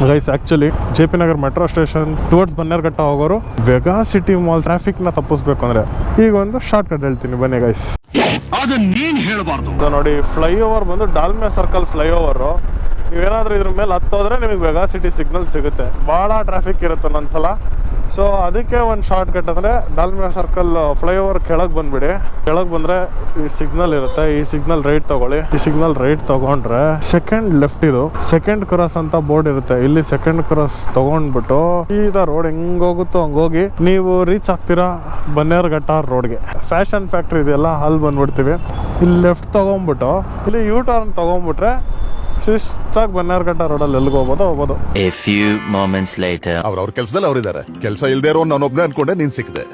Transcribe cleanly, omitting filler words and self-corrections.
Guys actually JP Nagar metro station towards Bannerghatta ಹೋಗೋರು Vega city mall traffic ನ ತಪ್ಪಿಸ್ಬೇಕು ಅಂದ್ರೆ ಈಗ ಒಂದು ಶಾರ್ಟ್ ಕಟ್ ಹೇಳ್ತೀನಿ ಬನ್ನಿ ಗೈಸ್. ನೀನ್ ಹೇಳ್ಬಾರ್ದು. ನೋಡಿ ಫ್ಲೈಓವರ್ ಬಂದು ಡಾಲ್ಮಿಯಾ ಸರ್ಕಲ್ ಫ್ಲೈಓವರ್. ನೀವೇನಾದ್ರೂ ಇದ್ರ ಮೇಲೆ ಹತ್ತೋದ್ರೆ ನಿಮಗೆ ವೆಗಾ ಸಿಟಿ ಸಿಗ್ನಲ್ ಸಿಗುತ್ತೆ. ಭಾಳ ಟ್ರಾಫಿಕ್ ಇರುತ್ತೆ ಒಂದೊಂದ್ಸಲ. ಸೊ ಅದಕ್ಕೆ ಒಂದು ಶಾರ್ಟ್ ಕಟ್ ಅಂದರೆ ಡಾಲ್ಮಿಯಾ ಸರ್ಕಲ್ ಫ್ಲೈಓವರ್ ಕೆಳಗೆ ಬಂದ್ಬಿಡಿ. ಕೆಳಗೆ ಬಂದರೆ ಈ ಸಿಗ್ನಲ್ ಇರುತ್ತೆ. ಈ ಸಿಗ್ನಲ್ ರೈಟ್ ತಗೊಳ್ಳಿ. ಈ ಸಿಗ್ನಲ್ ರೈಟ್ ತಗೊಂಡ್ರೆ ಸೆಕೆಂಡ್ ಲೆಫ್ಟ್ ಇದು ಸೆಕೆಂಡ್ ಕ್ರಾಸ್ ಅಂತ ಬೋರ್ಡ್ ಇರುತ್ತೆ. ಇಲ್ಲಿ ಸೆಕೆಂಡ್ ಕ್ರಾಸ್ ತಗೊಂಡ್ಬಿಟ್ಟು ಸೀದಾ ರೋಡ್ ಹೆಂಗ್ ಹೋಗುತ್ತೋ ಹಂಗೋಗಿ ನೀವು ರೀಚ್ ಆಗ್ತೀರಾ ಬನ್ನೇರ್ಘಟ್ಟ ರೋಡ್ಗೆ. ಫ್ಯಾಷನ್ ಫ್ಯಾಕ್ಟ್ರಿ ಇದೆಯಲ್ಲ ಅಲ್ಲಿ ಬಂದ್ಬಿಡ್ತೀವಿ. ಇಲ್ಲಿ ಲೆಫ್ಟ್ ತಗೊಂಡ್ಬಿಟ್ಟು ಇಲ್ಲಿ ಯೂ ಟರ್ನ್ ತಗೊಂಡ್ಬಿಟ್ರೆ ಶಿಸ್ತಾಗಿ ಬನ್ನೇರ್ಘಟ್ಟ ರೋಡಲ್ಲಿ ಎಲ್ಲಿಗೆ ಹೋಗ್ಬೋದು. A few moments later. ಅವ್ರ ಕೆಲ್ಸದಲ್ಲಿ ಅವ್ರಿದ್ದಾರೆ. ಕೆಲಸ ಇಲ್ದೇ ಇರೋ ನಾನೊಬ್ನೇ ಅನ್ಕೊಂಡೆ ನೀನ್ ಸಿಕ್ಕಿದೆ.